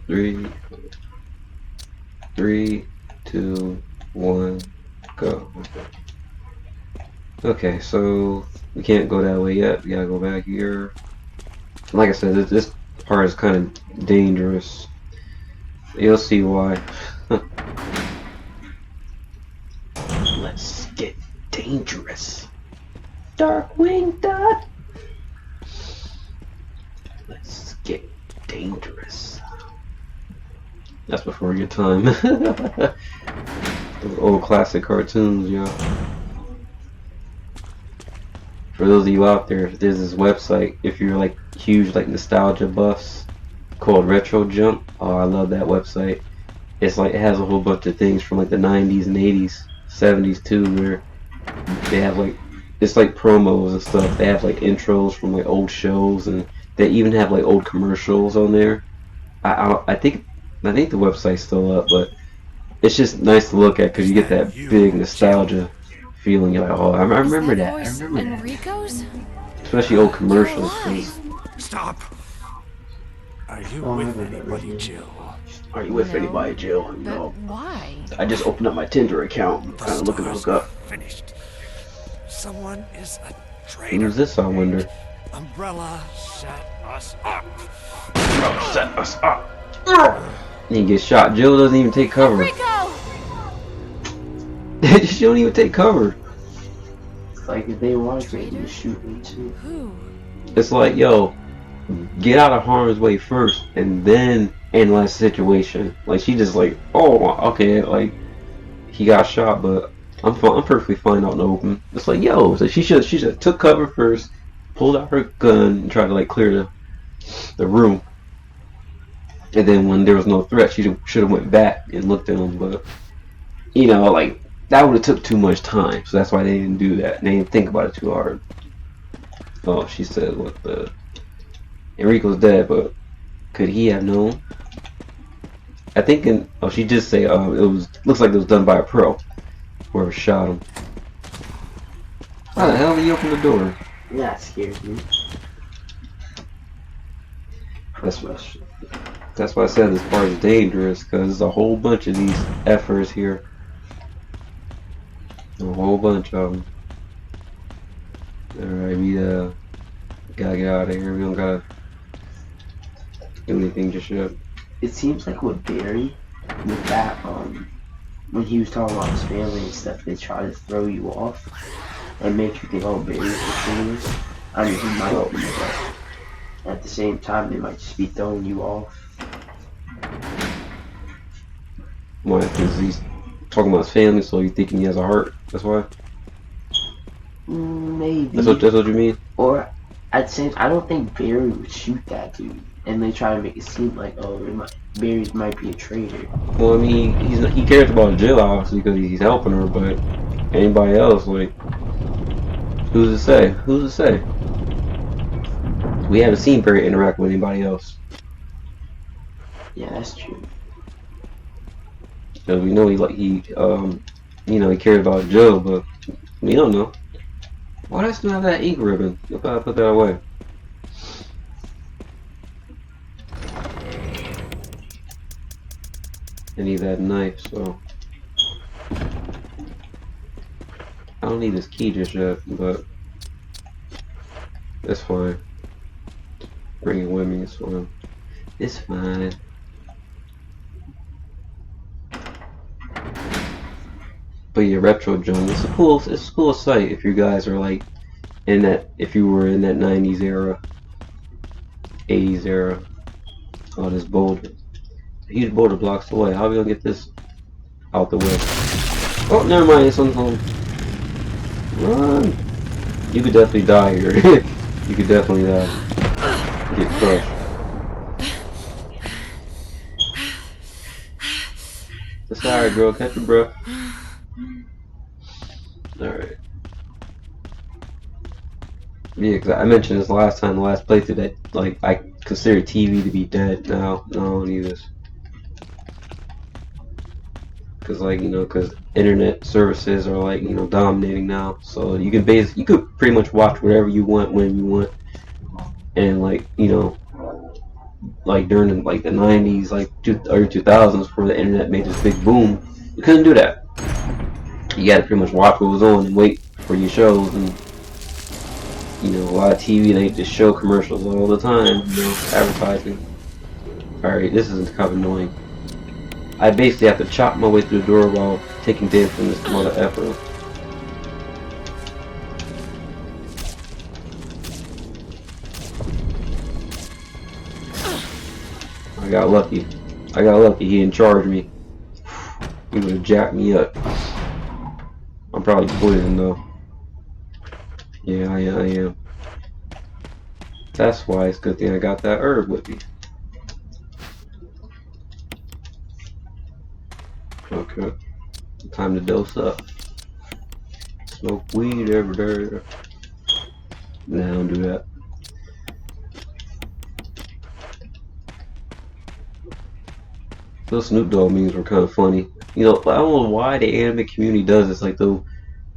Three, three, two, one, go. Okay, so we can't go that way yet. We gotta go back here. Like I said, this part is kind of dangerous. You'll see why. Let's get dangerous. Darkwing Dot. Let's get dangerous. That's before your time. Those old classic cartoons, yo. For those of you out there, there's this website, if you're like huge like nostalgia buffs, called Retro Jump. Oh, I love that website. It's like it has a whole bunch of things from like the 90s and 80s, 70s too, where they have like it's like promos and stuff. They have like intros from like old shows, and they even have like old commercials on there. I think the website's still up, but it's just nice to look at because you get that big nostalgia feeling. You're like, oh, I remember that. I remember that. Enrico's? Especially old commercials. Stop! Are you with anybody, Jill? Are you with anybody, Jill? No. Why? I just opened up my Tinder account. I'm kind of looking to hook up. Finished. Someone is a traitor. Who's this, I wonder? Umbrella set us up. Set us up. You get shot. Jill doesn't even take cover. Rico! She don't even take cover. It's like if they wanted to, you shoot me too. Who? It's like, yo, get out of harm's way first, and then analyze the situation. Like she just like, oh, okay, like he got shot, but I'm perfectly fine out in the open. It's like, yo, so she should took cover first, pulled out her gun, and tried to like clear the room. And then when there was no threat, she should have went back and looked at him. But you know, like that would have took too much time, so that's why they didn't do that. They didn't think about it too hard. Oh, she said what the Enrico's dead, but could he have known? I think she did say looks like it was done by a pro. Whoever shot him. How the hell did he open the door? That scares me. That's why I said this part is dangerous, because there's a whole bunch of these effers here. A whole bunch of them. Alright, we gotta get out of here. We don't gotta do anything just yet. It seems like with Barry, with that, when he was talking about his family and stuff, they try to throw you off and make you think, oh, Barry's the famous. I mean, he might be, but at the same time, they might just be throwing you off. Why? Because he's talking about his family, so you're thinking he has a heart. That's why. Maybe. That's what you mean. Or I'd say I don't think Barry would shoot that dude, and they try to make it seem like, oh, Barry might be a traitor. Well, I mean, he cares about Jill obviously because he's helping her, but anybody else, like, who's to say? Who's to say? We haven't seen Barry interact with anybody else. Yeah, that's true. Because we know he cares about Jill, but we don't know. Why do I still have that ink ribbon? I gotta put that away. I need that knife, so I don't need this key just yet, but that's fine. Bring it with me, it's fine. It's fine. But yeah, Retro Jump, it's a cool site if you guys are like if you were in that 90s era, 80s era. Oh, this boulder. Huge boulder blocks the way. How are we gonna get this out the way? Oh, never mind, it's on home. Run! You could definitely die here. You could definitely die. Get crushed. It's alright, girl. Catch your breath. Alright. Yeah, because I mentioned this last time, the last playthrough, that like I consider TV to be dead now. No, I don't need this. Because because internet services are like dominating now, so you could pretty much watch whatever you want when you want, and like during like the 90s, like early 2000s, before the internet made this big boom. You couldn't do that. You had to pretty much watch what was on and wait for your shows. And a lot of TV, they just show commercials all the time, advertising. Alright, this is kind of annoying. I basically have to chop my way through the door while taking damage from this mother effer. I got lucky. He didn't charge me. He would have jacked me up. I'm probably poisoned though. Yeah, I am. That's why it's a good thing I got that herb with me. Okay. Time to dose up. Smoke weed every day. Nah, don't do that. Those Snoop Dogg memes were kind of funny. I don't know why the anime community does this. Like, they'll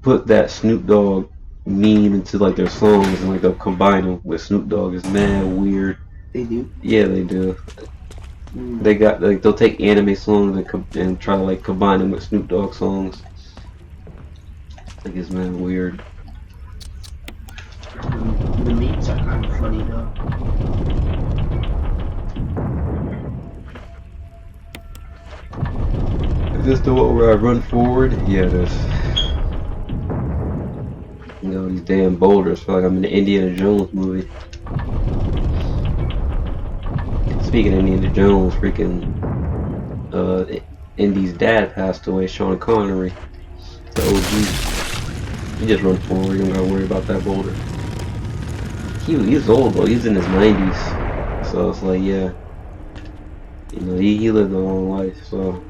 put that Snoop Dogg meme into like their songs and like they'll combine them with Snoop Dogg. It's mad weird. They do? Yeah, they do. They got like they'll take anime songs and try to like combine them with Snoop Dogg songs. Like it's mad weird. The memes are kind of funny though. Is this the one where I run forward? Yeah, it is. These damn boulders feel like I'm in the Indiana Jones movie. Speaking of Indiana Jones, freaking Indy's dad passed away, Sean Connery, the OG. You just run forward, you don't gotta worry about that boulder. He's old though, he's in his 90s, so it's like, yeah, he lived a long life, so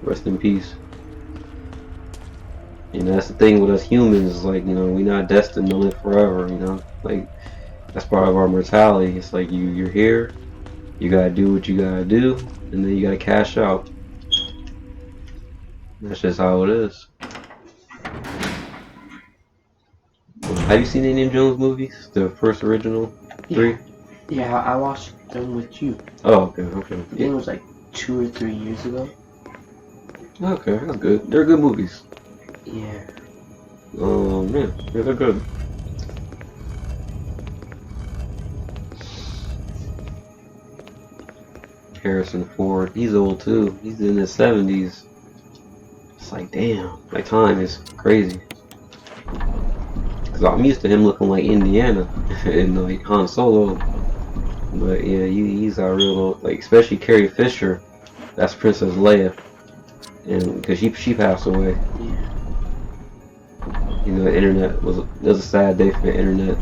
rest in peace. That's the thing with us humans, is like, we're not destined to live forever, like, that's part of our mortality. It's like, you're here, you gotta do what you gotta do, and then you gotta cash out. That's just how it is. Have you seen the Indiana Jones movies? The first original 3? Yeah, I watched them with you. Oh, okay. I think it was like 2 or 3 years ago. Okay, that's good. They're good movies. Yeah. Yeah, they're good. Harrison Ford, he's old too. He's in his 70s. It's like, damn, my time is crazy. Cause I'm used to him looking like Indiana and like Han Solo. But yeah, he's our real, like, especially Carrie Fisher. That's Princess Leia, and because she passed away. Yeah. The internet it was a sad day for the internet.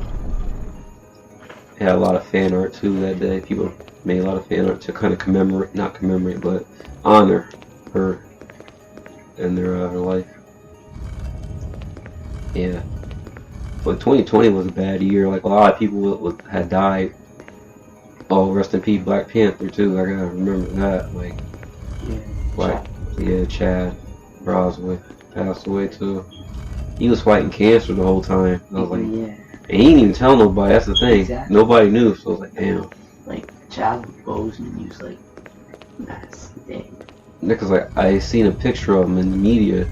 It had a lot of fan art too that day. People made a lot of fan art to kind of not commemorate, but honor her and her life. Yeah. But 2020 was a bad year. Like, a lot of people had died. Oh, rest in peace, Black Panther too. I gotta remember that. Like, Chad Broswell passed away too. He was fighting cancer the whole time. I was like, and he didn't even tell nobody. That's the thing. Exactly. Nobody knew. So I was like, damn. Like, Chadwick Boseman, he was like, that's the thing. Because I seen a picture of him in the media.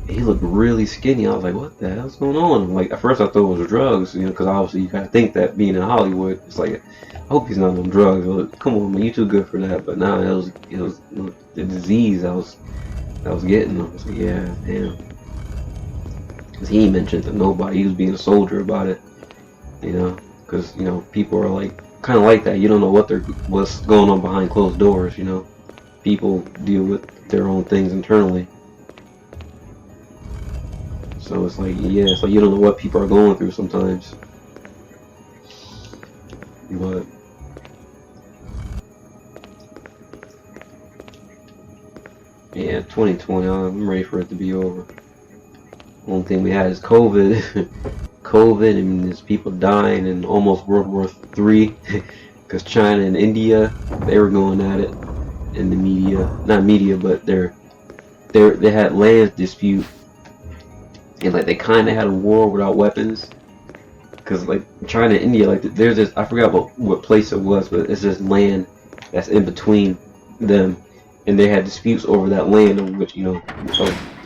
He looked really skinny. I was like, what the hell's going on? Like, at first I thought it was drugs, because obviously you gotta think that being in Hollywood, it's like, I hope he's not on drugs. Like, come on, man, you too good for that. But nah, it was the disease that was getting him. I was like, yeah, damn. Because he mentioned to nobody. He was being a soldier about it, because people are like kind of like that. You don't know what's going on behind closed doors. People deal with their own things internally. So it's like, yeah, it's like you don't know what people are going through sometimes. But yeah, 2020, I'm ready for it to be over. Only thing we had is COVID. COVID, and there's people dying, and almost World War III. Because China and India, they were going at it in the media. Not media, but they had land dispute. And like they kind of had a war without weapons, because like China and India, like there's this, I forgot what place it was, but it's this land that's in between them, and they had disputes over that land on which of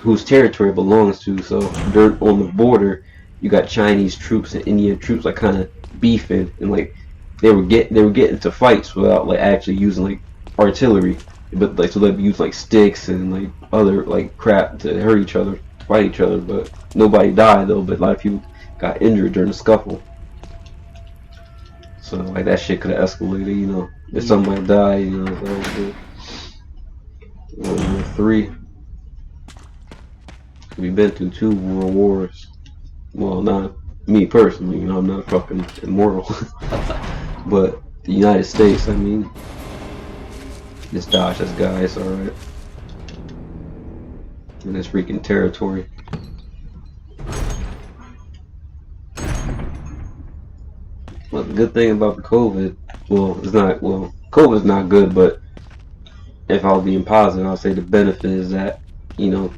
whose territory it belongs to. So dirt on the border, you got Chinese troops and Indian troops like kind of beefing, and like they were getting into fights without like actually using like artillery, but like so they'd use like sticks and like other like crap to hurt each other, fight each other, but nobody died though. But a lot of people got injured during the scuffle. So like that shit could have escalated, if Yeah. somebody died, so World War Three. We've been through 2 world wars. Well, not me personally, I'm not fucking immortal, but the United States. I mean, just dodge this guy. It's all right. In this freaking territory. Well, the good thing about the COVID, well, it's not. Well, COVID's not good, but if I was being positive, I'll say the benefit is that you know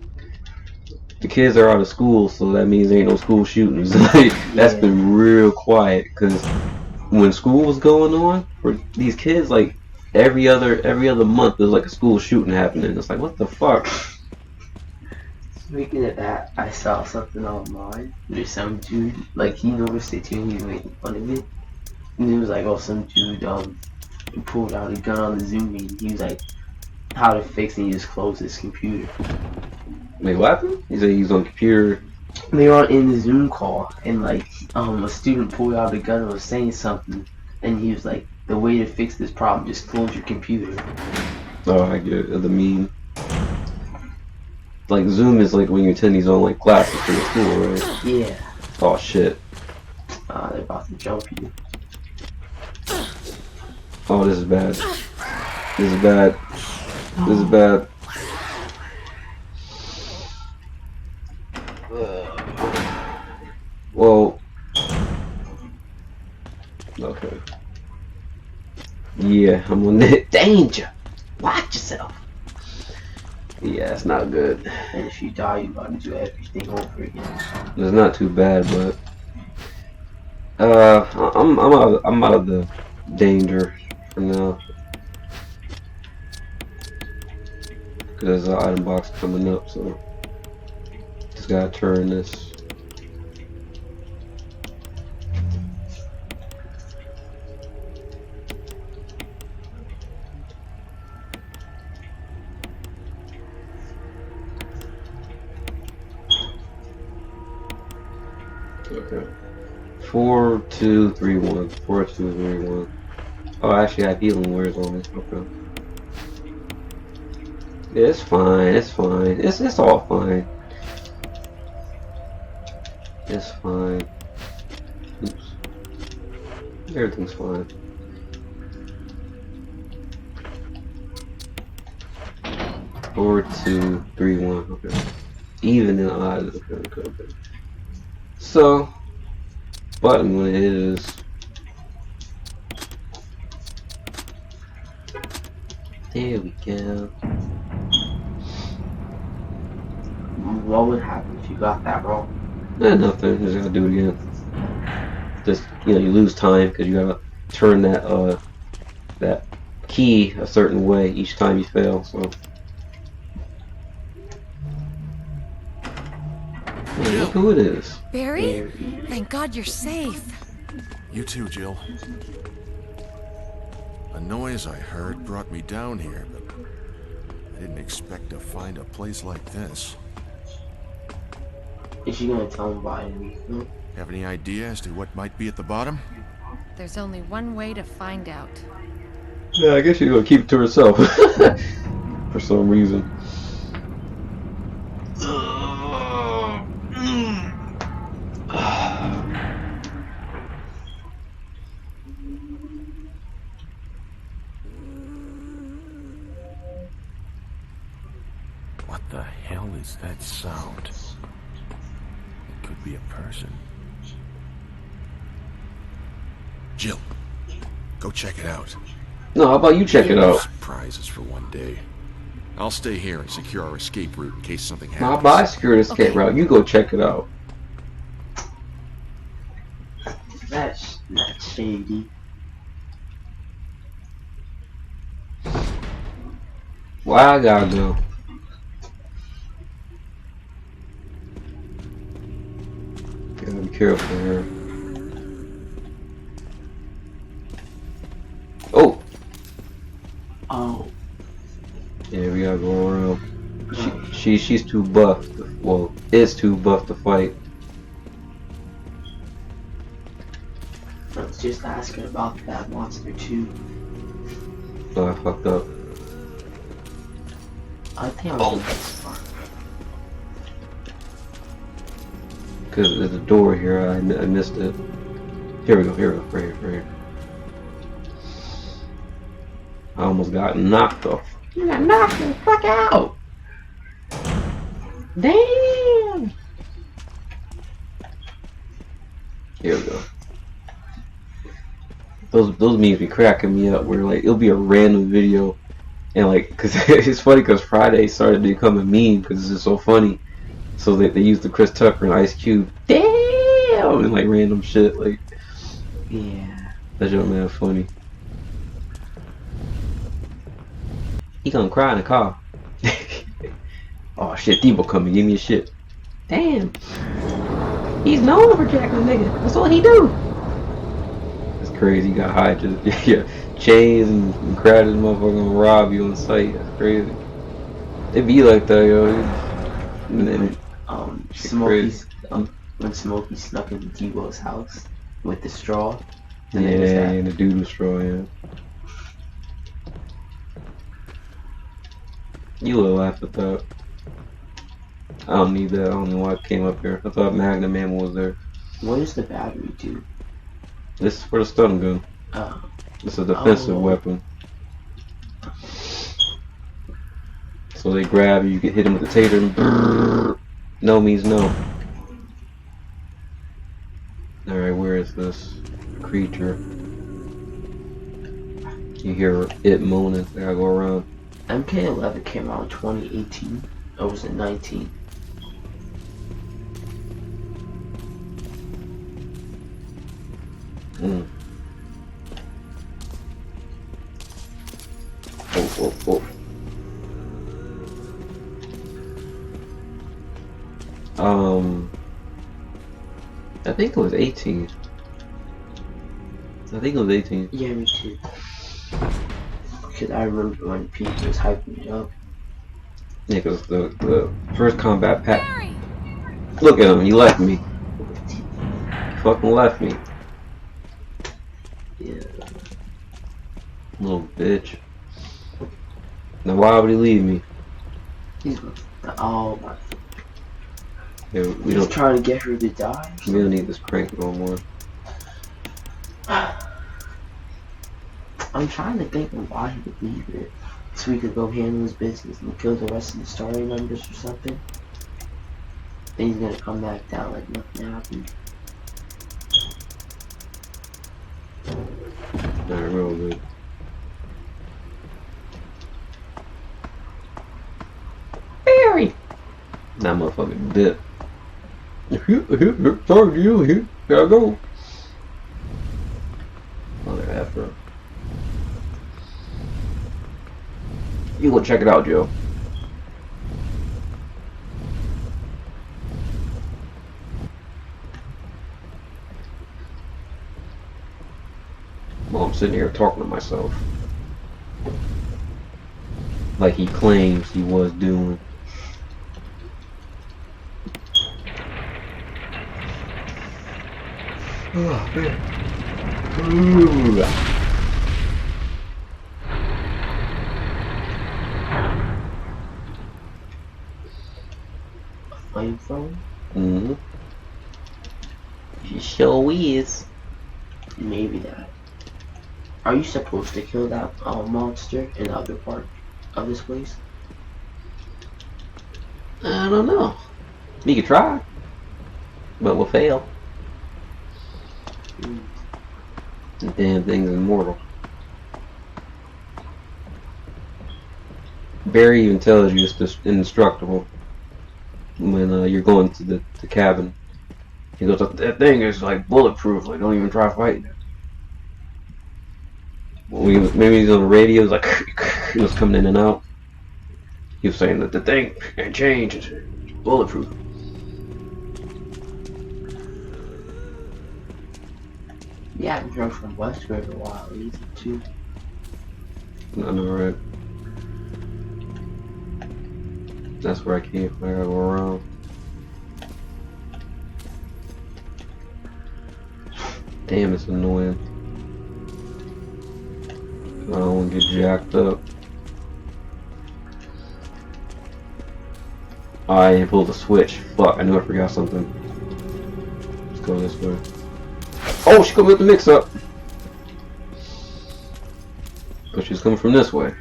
the kids are out of school, so that means there ain't no school shootings. That's Yeah. been real quiet because when school was going on for these kids, like every other month there's like a school shooting happening. It's like what the fuck? Speaking of that, I saw something online. There's some dude, like he noticed it too, and he was making fun of it. And it was like, oh, some dude pulled out a gun on the Zoom meeting. He was like, how to fix it, he just closed his computer. Like what happened? He said he's on computer. They were in the Zoom call, and like a student pulled out a gun and was saying something, and he was like, the way to fix this problem, just close your computer. Oh, I get it. The meme. Like Zoom is like when you attend these online classes for your school, right? Yeah. Oh shit. They're about to jump you. Oh, this is bad. This is bad. This is bad. Well, okay. Yeah, I'm on it. Danger. Watch yourself. Yeah, it's not good. And if you die, you gotta do everything over again. It's not too bad, but I'm out of the danger for now. Cause there's an item box coming up, so just gotta turn this. Okay. 4, 2, 3, 1. 4, 2, 3, 1. Oh, actually, I have healing words on it. Okay. Yeah, it's fine. It's fine. It's all fine. It's fine. Oops. Everything's fine. 4, 2, 3, 1. Okay. Even in odds. Okay. So, button when it is. There we go. What would happen if you got that wrong? Nothing. Just gotta do it again. Just you lose time because you gotta turn that key a certain way each time you fail. So. Hey, look who it is. Barry? Thank God you're safe. You too, Jill. A noise I heard brought me down here, but I didn't expect to find a place like this. Is she gonna tell him about anything? Have any idea as to what might be at the bottom? There's only one way to find out. Yeah, I guess she's gonna keep it to herself for some reason. What the hell is that sound? It could be a person. Jill, go check it out. No, how about you check it out? Surprises for one day. I'll stay here and secure our escape route in case something How happens. about I secure the escape Okay. route? You go check it out. That's shady. Why I gotta go? Gotta be careful here. Oh! Oh. Yeah, we gotta go around. She's too buff. Well, is too buff to fight. I was just asking about that monster too. So I fucked up. I think I was in this far. Cause there's a door here. I missed it. Here we go. Here we go. Right here. Right here. I almost got knocked off. You got knocked the fuck out. Damn. Here we go. Those memes be cracking me up. Where like it'll be a random video, and like, cause it's funny, cause Friday started to become a meme because it's just so funny. So they used the Chris Tucker and Ice Cube. Damn, and like random shit like. Yeah. That young man funny. He gonna cry in the car. Oh shit, Debo coming, give me a shit. Damn. He's known for jacking a nigga. That's all he do. That's crazy. He got high just yeah, chains and crowded motherfucker gonna rob you on sight. That's crazy. It be like that, yo. And then Smokey's when Smokey snuck into Debo's house with the straw. yeah, and the doodle straw, yeah. You will laugh at that. I don't need that. I don't know why it came up here. I thought Magnum Ammo was there. What does the battery do? This is for the stun gun. It's a defensive weapon. So they grab you, you can hit them with the taser, and brrr, no means no. Alright, where is this creature? You hear it moaning. I gotta go around. MK11 came out in 2018. Or was it 19? Oh. I think it was 18. I think it was 18. Yeah, me too. Because I remember when people was hyping it up. Yeah, because the first combat pack. Look at him, he left me. He fucking left me. Yeah. Little bitch. Now why would he leave me? He's oh my. Yeah, we He's don't trying to get her to die. we don't need this crank no more. I'm trying to think of why he would leave it. So he could go handle his business and kill the rest of the story members or something. Then he's gonna come back down like nothing happened. Alright, real good. Barry! That motherfucking dip. Sorry to you, here. Gotta go. Mother effer. You go check it out, Joe. Well, I'm sitting here talking to myself. Like he claims he was doing. Oh, man. Ooh. Flamethrower? Mm-hmm. She sure is. Maybe that. Are you supposed to kill that monster in the other part of this place? I don't know. You could try, but we'll fail. The damn thing's immortal. Barry even tells you it's just indestructible when you're going to the cabin. He goes, that thing is like bulletproof. Like, don't even try fighting it. Maybe he's on the radio. He's like, it was coming in and out. He was saying that the thing can't change. It's bulletproof. Yeah, I haven't heard from Wesker in a while either, too. I know, right? That's where I came from. I gotta go around. Damn, it's annoying. I don't want to get jacked up. I didn't pull the switch. Fuck, I knew I forgot something. Let's go this way. Oh, she coming with the mix up. But she's coming from this way.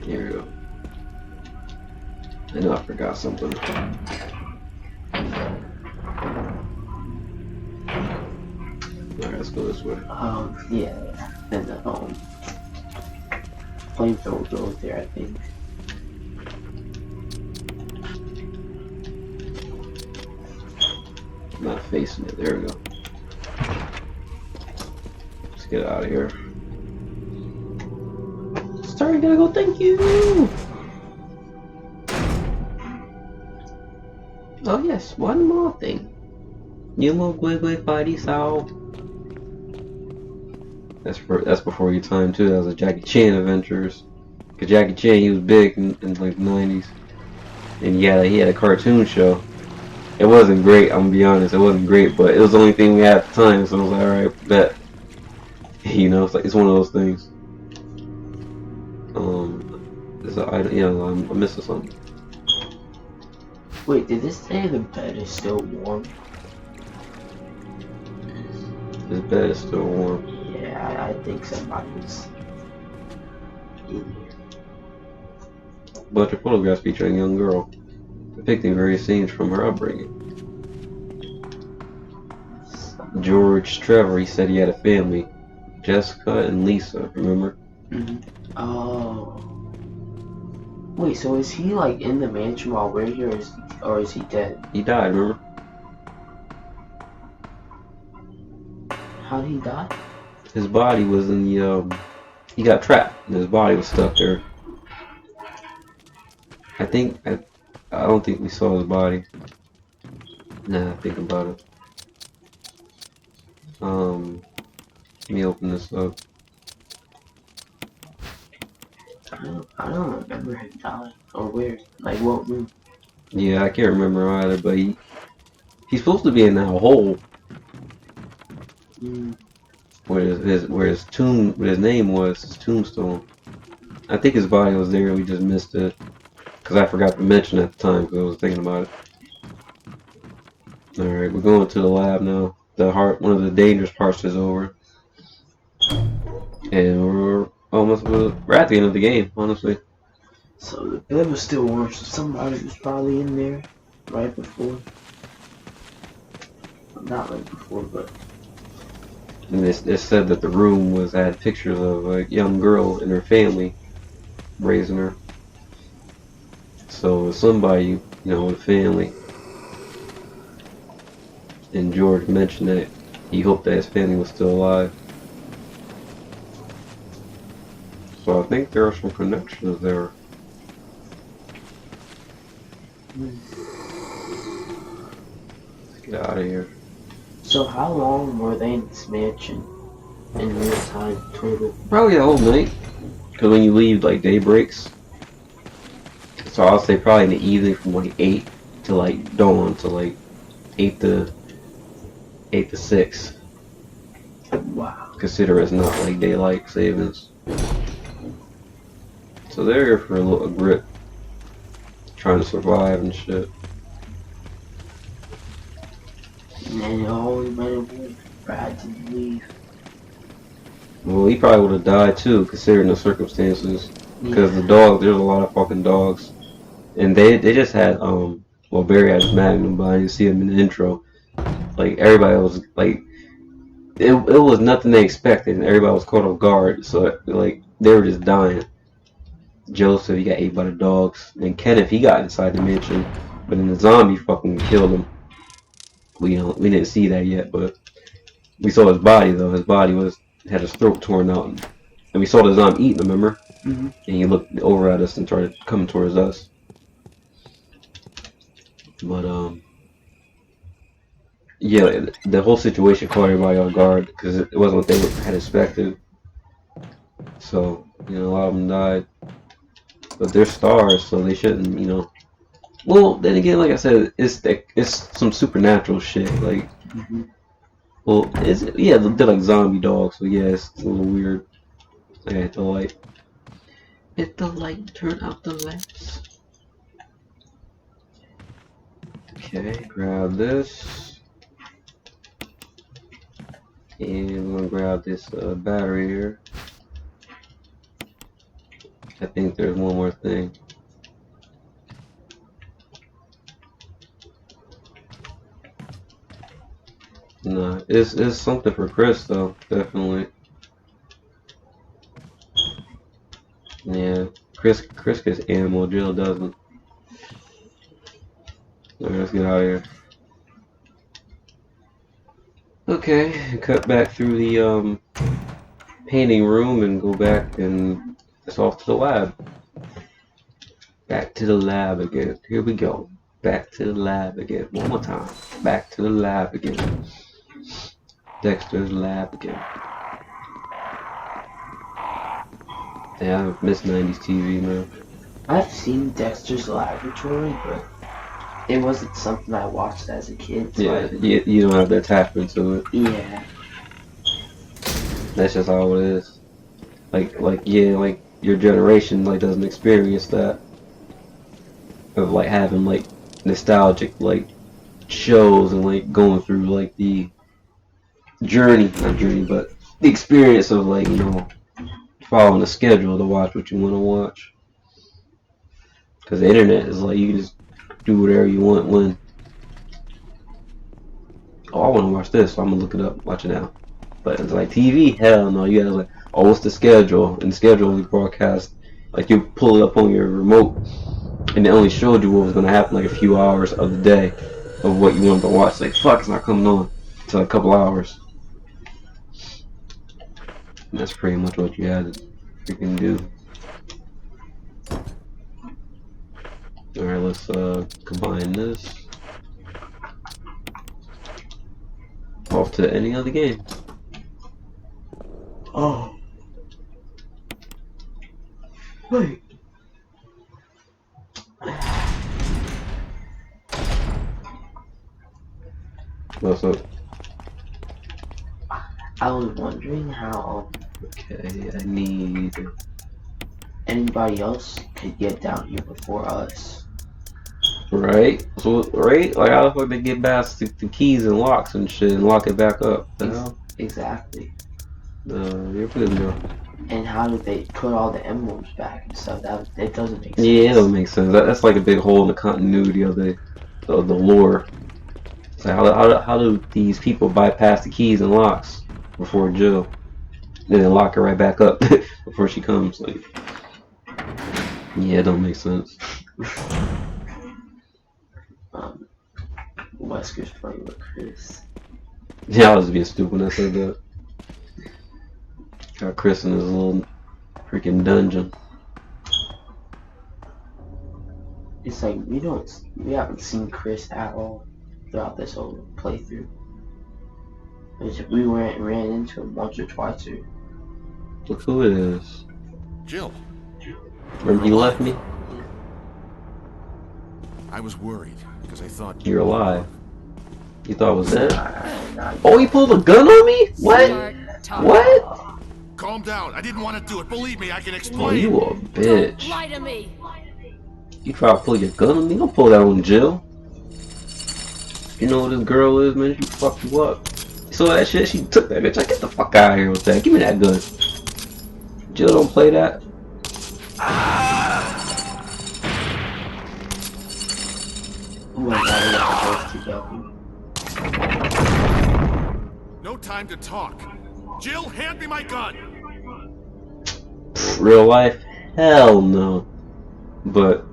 Here we go. I know I forgot something. Alright, let's go this way. Yeah. And the flamethrower goes there, I think. I'm not facing it. There we go. Let's get out of here. Sorry, gotta go. Thank you. Oh yes, one more thing. You little wiggly fighty sow. That's before your time too. That was a Jackie Chan Adventures. Cause Jackie Chan, he was big in like the 90s, and he had a cartoon show. It wasn't great. I'm gonna be honest. It wasn't great, but it was the only thing we had at the time. So I was like, all right, bet. You know, it's one of those things. I'm missing something. Wait, did this say the bed is still warm? This bed is still warm. Yeah, I think somebody's in here. Bunch of photographs featuring a young girl, depicting various scenes from her upbringing. George Trevor, he said he had a family. Jessica and Lisa, remember? Oh. Wait, so is he like in the mansion while we're here, or is he dead? He died, remember? How did he die? His body was in the, he got trapped, and his body was stuck there. I don't think we saw his body. Nah, think about it. Let me open this up. I don't remember him dying, or where, like what room. Yeah, I can't remember either, but he's supposed to be in that hole where his name was, his tombstone. I think his body was there. We just missed it because I forgot to mention at the time because I was thinking about it. All right, we're going to the lab now. One of the dangerous parts is over, and we're at the end of the game, honestly. So the bed was still warm, so somebody was probably in there right before. Not right before, but. And it said that the room had pictures of a young girl and her family raising her. So somebody, with family. And George mentioned that he hoped that his family was still alive. So I think there are some connections there. Let's get out of here. So how long were they in this mansion in real time total? Probably the whole night. Because when you leave, like, day breaks. So I'll say probably in the evening from like 8 to like dawn to like 8 to 6. Wow. Consider it's not like daylight savings. So they're here for a little grip. Trying to survive and shit. And then it always went away. Brad didn't leave. Well, he probably would have died too, considering the circumstances. Because Yeah. the dog, there's a lot of fucking dogs. And they just had, Barry had his Magnum, but I didn't see him in the intro. Like, everybody was, like, it was nothing they expected, and everybody was caught off guard, so, like, they were just dying. Joseph, he got ate by the dogs, and Kenneth, he got inside the mansion, but then the zombie fucking killed him. We didn't see that yet, but we saw his body, though. His body had his throat torn out, and and we saw the zombie eating, remember? Mm-hmm. And he looked over at us and started coming towards us. But yeah, the whole situation caught everybody off guard because it wasn't what they had expected. So you know, a lot of them died, but they're stars, so they shouldn't, you know. Well, then again, like I said, it's some supernatural shit. Like, Mm-hmm. well, yeah, they're like zombie dogs, so yeah, it's a little weird. I hit the light. Hit the light. Turn out the lights. Okay, grab this. And I'm gonna grab this battery here. I think there's one more thing. Nah, it's something for Chris though, definitely. Yeah, Chris gets ammo, Jill doesn't. Alright, let's get out of here. Okay, cut back through the painting room and go back and it's off to the lab. Back to the lab again. Here we go. Back to the lab again. One more time. Back to the lab again. Dexter's lab again. Yeah, I miss 90s TV, man. I've seen Dexter's Laboratory, but it wasn't something I watched as a kid. So Yeah, you don't have the attachment to it. yeah. That's just how it is. Yeah, like your generation like doesn't experience that of like having like nostalgic like shows and like going through like the journey, not journey, but the experience of like, you know, following a schedule to watch what you want to watch. Because the internet is like you can just do whatever you want when. Oh, I want to watch this, so I'm gonna look it up, watch it now. But it's like TV, hell no. You gotta like, oh, what's the schedule? And the schedule only broadcast like you pull it up on your remote, and it only showed you what was gonna happen like a few hours of the day of what you wanted to watch. Like fuck, it's not coming on until a couple hours. And that's pretty much what you had to freaking do. Alright, let's combine this. Off to any other game. Oh. Wait. What's up? I was wondering how Okay, I need... anybody else could get down here before us. Right? So, right? Like, how the fuck they get past the keys and locks and shit and lock it back up? The hell? Exactly. You're good to go. And how did they put all the emblems back and stuff? That it doesn't make sense. Yeah, it doesn't make sense. That's like a big hole in the continuity of the lore. It's like, how do these people bypass the keys and locks before Jill? Then lock her right back up before she comes. Like, yeah, it don't make sense. Wesker's playing with Chris. Yeah, I was being stupid when I said that. Got Chris in his little freaking dungeon. It's like we haven't seen Chris at all throughout this whole playthrough. We ran into him once or twice. Or Look who it is. Jill. Remember you left me? I was worried because I thought You're alive. You thought I was dead? not Oh, he pulled a gun on me? What? Start talking. What? Calm down. I didn't want to do it. Believe me, I can Oh, explain. you a bitch. Lie to me. You try to pull your gun on me? Don't pull that on Jill. You know what this girl is, man? She fucked you up. You saw that shit? She took that bitch. Like, get the fuck out of here with that. Give me that gun. Jill don't play that. Ooh, I got it together. No time to talk. Jill, hand me my gun. Real life? Hell no. But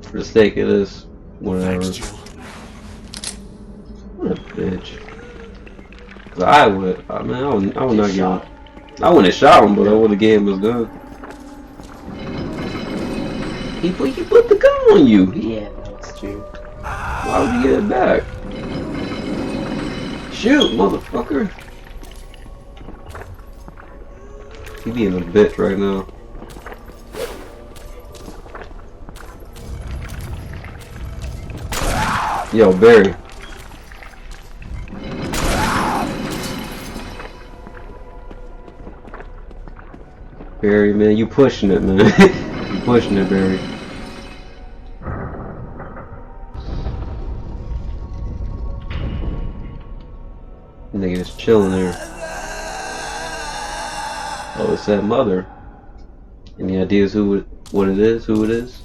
for the sake of this, whatever. Thanks, Jill. What a bitch. Cause I would not give I wouldn't have shot him, but I would have gave him his gun. He put the gun on you. Yeah, that's true. Why would you get it back? Shoot, motherfucker. He being a bitch right now. Yo, Barry. Barry, man, you pushing it, man. You pushing it, Barry. Nigga just chilling there. Oh, it's that mother. Any ideas what it is? Who it is?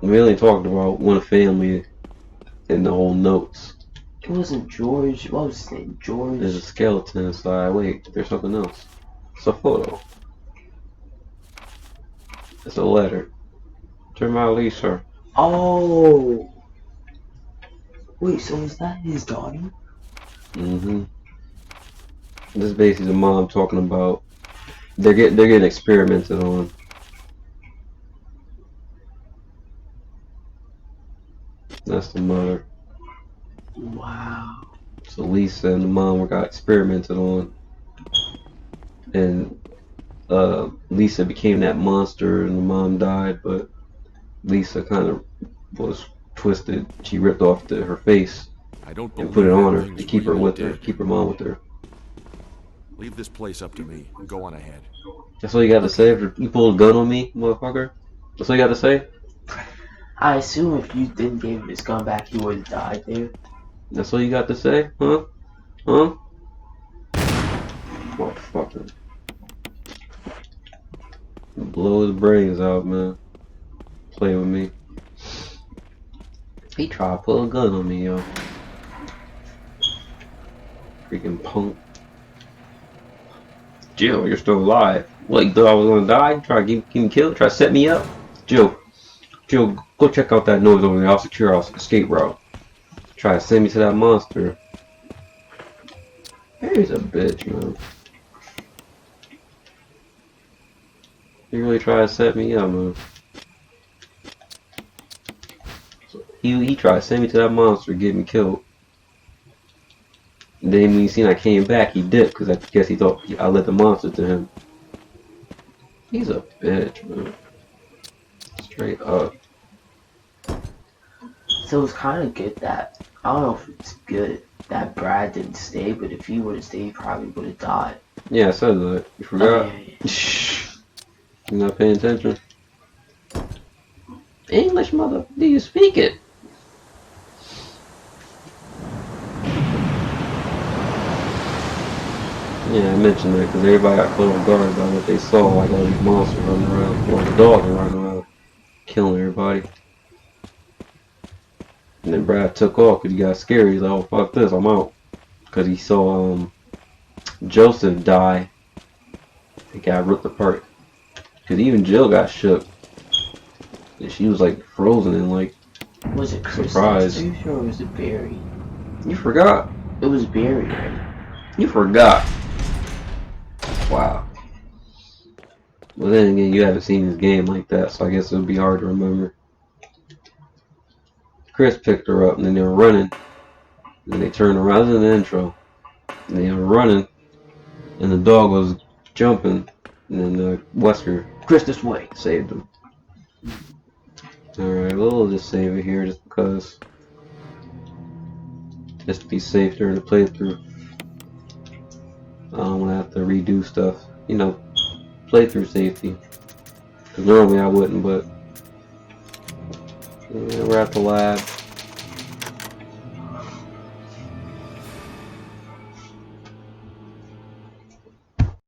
We only talked about one family in the whole notes. It wasn't George. What was his name? George. There's a skeleton inside. Wait, there's something else. It's a photo. It's a letter. To my Lisa. Oh. Wait, so is that his daughter? Mm-hmm. This is basically the mom talking about they're getting experimented on. That's the mother. Wow. So Lisa and the mom got experimented on, and Lisa became that monster, and the mom died. But Lisa kind of was twisted. She ripped off her face I don't and believe put it on that her thing's to keep her really with her, dead. keep her mom with her. Leave this place up to me and go on ahead. That's all you got to say. After you pulled a gun on me, motherfucker. That's all you got to say. I assume if you didn't give him his gun back, he would have died there. That's all you got to say, huh? Huh? Motherfucker. Blow his brains out, man. Play with me. He tried to pull a gun on me, yo. Freaking punk. Jill, you're still alive. What, you thought I was gonna die? Try to get me killed? Try to set me up? Jill, go check out that noise over there. I'll secure our escape route. Try to send me to that monster. He's a bitch, man. He really tried to set me up, man. So he tried to send me to that monster, get me killed. And then when he seen I came back, he dipped because I guess he thought I led the monster to him. He's a bitch, man. Straight up. So it's kind of good that, I don't know if it's good that Brad didn't stay, but if he would have stayed, he probably would have died. Yeah, I said that. You forgot? Oh, yeah. You're not paying attention. English, mother. Do you speak it? Yeah, I mentioned that because everybody got caught off guard by what they saw, like all these monsters running around, or the dogs were running around, killing everybody. And then Brad took off because he got scared. He's like, "Oh fuck this, I'm out." Because he saw Joseph die. He got ripped apart. Because even Jill got shook. And she was like frozen and like Was it Chris surprised. or was it Barry? You forgot. It was Barry, right? You forgot. Wow. Well, then again, you haven't seen this game like that, so I guess it would be hard to remember. Chris picked her up, and then they were running. And they turned around in the intro. And they were running, and the dog was jumping, and then Wesker, Chris this way, saved him. Alright, well, we'll just save it here just because. Just to be safe during the playthrough. I don't want to have to redo stuff. You know, playthrough safety. Because normally I wouldn't, but yeah, we're at the lab.